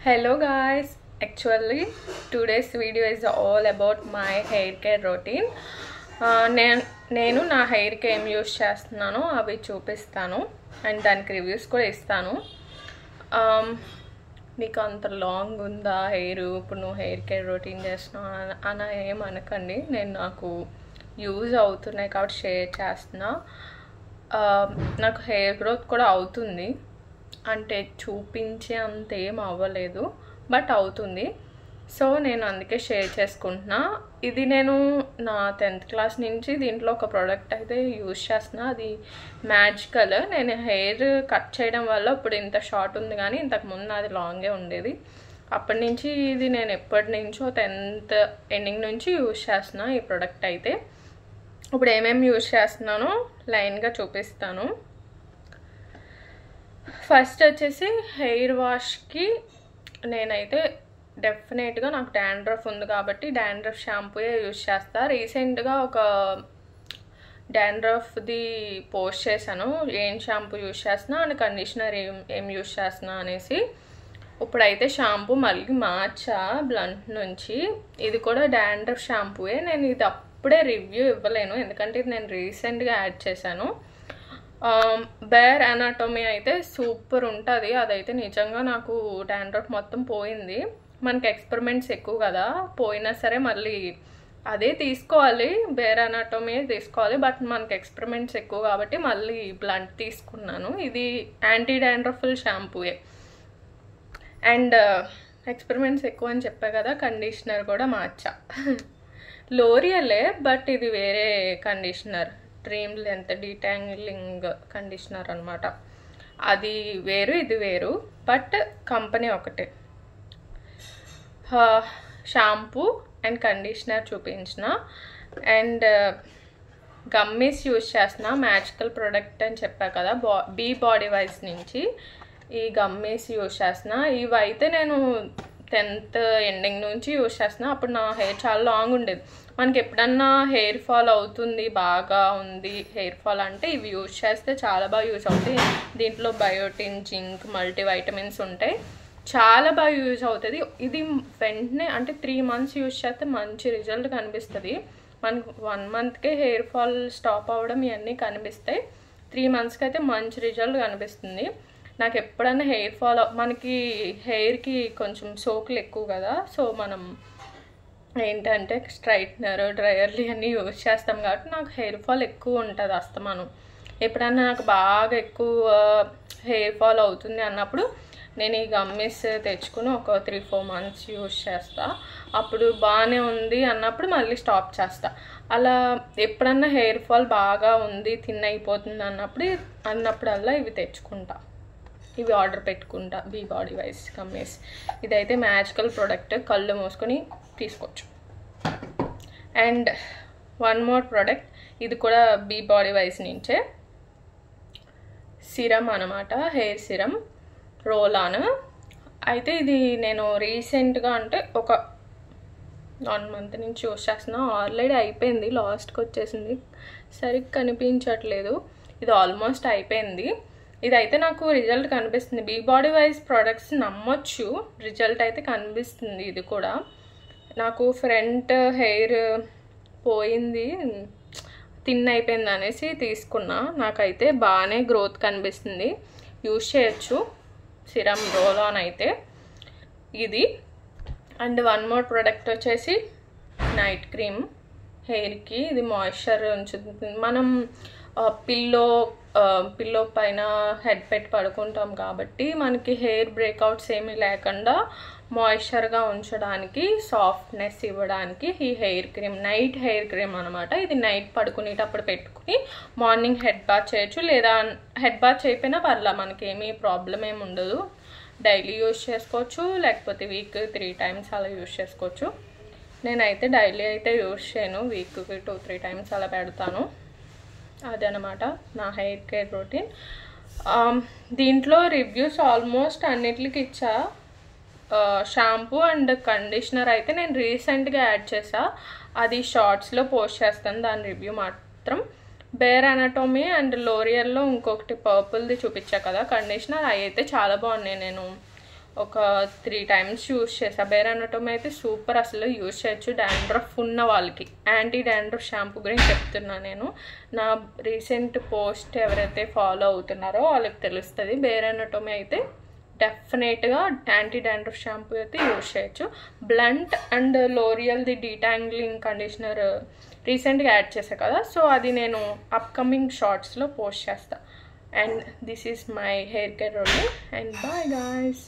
Hello guys, actually today's video is all about my hair care routine. నేను నా hair కి ఏం use చేస్తున్నానో అవి చూపిస్తాను అండ్ దానికి రివ్యూస్ కూడా ఇస్తాను. నీకు అంత లాంగ్ ఉందా హెయిర్, ఇప్పుడు నువ్వు హెయిర్ కేర్ రొటీన్ చేస్తున్నావు అని ఏం అనకండి. నేను నాకు యూజ్ అవుతున్నాయి కాబట్టి షేర్ చేస్తున్నా. నాకు హెయిర్ గ్రోత్ కూడా అవుతుంది, అంటే చూపించే అంత ఏం అవ్వలేదు బట్ అవుతుంది. సో నేను అందుకే షేర్ చేసుకుంటున్నా. ఇది నేను నా 10th క్లాస్ నుంచి దీంట్లో ఒక ప్రోడక్ట్ అయితే యూజ్ చేస్తున్నా, అది మ్యాజికల్. నేను హెయిర్ కట్ చేయడం వల్ల ఇప్పుడు ఇంత షార్ట్ ఉంది, కానీ ఇంతకుముందు అది లాంగే ఉండేది. అప్పటి నుంచి ఇది నేను ఎప్పటి నుంచో 10th ఎండింగ్ నుంచి యూజ్ చేస్తున్నా ఈ ప్రోడక్ట్ అయితే. ఇప్పుడు ఏమేమి యూజ్ చేస్తున్నానో లైన్గా చూపిస్తాను. ఫస్ట్ వచ్చేసి హెయిర్ వాష్కి నేనైతే డెఫినెట్గా నాకు డాండ్రఫ్ ఉంది కాబట్టి డాండ్రఫ్ షాంపూయే యూజ్ చేస్తా. రీసెంట్గా ఒక డాండ్రఫ్ది పోస్ట్ చేశాను, ఏం షాంపూ యూజ్ చేస్తున్నా అండ్ కండిషనర్ ఏం యూజ్ చేస్తున్నా అనేసి. ఇప్పుడైతే షాంపూ మళ్ళీ మార్చా బ్లంట్ నుంచి. ఇది కూడా డాండ్రఫ్ షాంపూయే. నేను ఇది అప్పుడే రివ్యూ ఇవ్వలేను ఎందుకంటే ఇది నేను రీసెంట్గా యాడ్ చేశాను. బేర్ అనాటమీ అయితే సూపర్ ఉంటుంది, అదైతే నిజంగా నాకు డాండ్రఫ్ మొత్తం పోయింది. మనకి ఎక్స్పెరిమెంట్స్ ఎక్కువ కదా, పోయినా సరే మళ్ళీ అదే తీసుకోవాలి, బేర్ అనాటమీ తీసుకోవాలి. బట్ మనకి ఎక్స్పెరిమెంట్స్ ఎక్కువ కాబట్టి మళ్ళీ బ్లంట్ తీసుకున్నాను. ఇది యాంటీ డాండ్రఫుల్ షాంపూయే అండ్ ఎక్స్పెరిమెంట్స్ ఎక్కువ అని చెప్పా కదా, కండిషనర్ కూడా మార్చా. లోరియలే బట్ ఇది వేరే కండిషనర్, డ్రీమ్ లెంత్ డీటాంగిలింగ్ కండిషనర్ అనమాట. అది వేరు ఇది వేరు బట్ కంపెనీ ఒకటే. షాంపూ అండ్ కండిషనర్ చూపించిన అండ్ గమ్మీస్ యూజ్ చేస్తున్నా. మ్యాజికల్ ప్రోడక్ట్ అని చెప్పా కదా, బీ బాడీ వైజ్ నుంచి ఈ గమ్మీస్ యూజ్ చేస్తున్నా. ఇవైతే నేను 10th ఎండింగ్ నుంచి యూజ్ చేస్తున్నా. అప్పుడు నా హెయిర్ చాలా లాంగ్ ఉండేది. మనకి ఎప్పుడన్నా హెయిర్ ఫాల్ అవుతుంది, బాగా ఉంది హెయిర్ ఫాల్ అంటే ఇవి యూజ్ చేస్తే చాలా బాగా యూజ్ అవుతాయి. దీంట్లో బయోటిన్, జింక్, మల్టీవైటమిన్స్ ఉంటాయి, చాలా బాగా యూజ్ అవుతుంది. ఇది వెంటనే అంటే 3 months యూజ్ చేస్తే మంచి రిజల్ట్ కనిపిస్తుంది. మనకు 1 monthకే హెయిర్ ఫాల్ స్టాప్ అవ్వడం ఇవన్నీ కనిపిస్తాయి. 3 monthsకి అయితే మంచి రిజల్ట్ కనిపిస్తుంది. నాకు ఎప్పుడన్నా హెయిర్ ఫాల్, మనకి హెయిర్కి కొంచెం సోకులు ఎక్కువ కదా, సో మనం ఏంటంటే స్ట్రైట్నర్, డ్రయర్లు అన్నీ యూజ్ చేస్తాం కాబట్టి నాకు హెయిర్ ఫాల్ ఎక్కువ ఉంటుంది అస్తమానం. ఎప్పుడన్నా నాకు బాగా ఎక్కువ హెయిర్ ఫాల్ అవుతుంది అన్నప్పుడు నేను ఈ గమ్మీస్ తెచ్చుకుని ఒక 3-4 months యూజ్ చేస్తా. అప్పుడు బాగానే ఉంది అన్నప్పుడు మళ్ళీ స్టాప్ చేస్తా. అలా ఎప్పుడన్నా హెయిర్ ఫాల్ బాగా ఉంది, థిన్ అయిపోతుంది అన్నప్పుడల్లా ఇవి తెచ్చుకుంటా, ఇవి ఆర్డర్ పెట్టుకుంటా. Be Bodywise gummies. ఇదైతే మ్యాజికల్ ప్రోడక్ట్, కళ్ళు మూసుకొని తీసుకోవచ్చు. అండ్ వన్ మోర్ ప్రోడక్ట్, ఇది కూడా బీ బాడీ వైజ్ నుంచే, సిరమ్ అనమాట, హెయిర్ సిరమ్ రోల్ ఆన్. అయితే ఇది నేను రీసెంట్గా అంటే ఒక 1 month నుంచి యూస్ చేస్తున్నా. ఆల్రెడీ అయిపోయింది, లాస్ట్కి వచ్చేసింది, సరిగ్గా కనిపించట్లేదు. ఇది ఆల్మోస్ట్ అయిపోయింది. ఇదైతే నాకు రిజల్ట్ కనిపిస్తుంది. బీ బాడీ వైజ్ ప్రోడక్ట్స్ నమ్మొచ్చు, రిజల్ట్ అయితే కనిపిస్తుంది. ఇది కూడా నాకు ఫ్రంట్ హెయిర్ పోయింది, థిన్ అయిపోయింది అనేసి తీసుకున్నా. నాకైతే బాగానే గ్రోత్ కనిపిస్తుంది, యూజ్ చేయొచ్చు సిరమ్ రోల్ ఆన్ అయితే ఇది. అండ్ వన్ మోర్ ప్రోడక్ట్ వచ్చేసి నైట్ క్రీమ్ హెయిర్కి. ఇది మాయిశ్చర్ ఉంచుతుంది. మనం పిల్లో పైన హెడ్ పెట్టి పడుకుంటాం కాబట్టి మనకి హెయిర్ బ్రేక్అవుట్స్ ఏమీ లేకుండా మాయిశ్చర్గా ఉంచడానికి, సాఫ్ట్నెస్ ఇవ్వడానికి ఈ hair cream, night hair cream అనమాట. ఇది నైట్ పడుకునేటప్పుడు పెట్టుకుని మార్నింగ్ హెడ్ బాత్ చేయొచ్చు, లేదా హెడ్ బాత్ చేయకపోయినా పర్లా, మనకి ఏమీ ప్రాబ్లం ఏమి ఉండదు. డైలీ యూజ్ చేసుకోవచ్చు, లేకపోతే వీక్ 3 times అలా యూజ్ చేసుకోవచ్చు. నేనైతే డైలీ అయితే యూజ్ చేయను, వీక్కి 2-3 times అలా పెడతాను. అదనమాట నా హెయిర్ కేర్ రొటీన్. దీంట్లో రివ్యూస్ ఆల్మోస్ట్ అన్నిటికి ఇచ్చా. షాంపూ అండ్ కండిషనర్ అయితే నేను రీసెంట్గా యాడ్ చేసా, అది షార్ట్స్లో పోస్ట్ చేస్తాను, దాని రివ్యూ మాత్రం. బేర్ అనాటమీ అండ్ లోరియల్లో ఇంకొకటి పర్పుల్ది చూపించా కదా కండిషనర్, అవి అయితే చాలా బాగున్నాయి. నేను ఒక 3 times యూజ్ చేసా. బేర్ అనటోమీ అయితే సూపర్, అసలు యూజ్ చేయొచ్చు డాండ్రఫ్ ఉన్న వాళ్ళకి. యాంటీ డాండ్రఫ్ షాంపూ గురించి చెప్తున్నా నేను. నా రీసెంట్ పోస్ట్ ఎవరైతే ఫాలో అవుతున్నారో వాళ్ళకి తెలుస్తుంది. బేర్ అనటోమీ అయితే డెఫినెట్గా యాంటీ డాండ్రఫ్ షాంపూ అయితే యూజ్ చేయొచ్చు. బ్లంట్ అండ్ లోరియల్ది డీటాంగ్లింగ్ కండిషనర్ రీసెంట్గా యాడ్ చేశాను కదా, సో అది నేను అప్కమింగ్ షార్ట్స్లో పోస్ట్ చేస్తాను. And this is my hair care routine, and bye guys.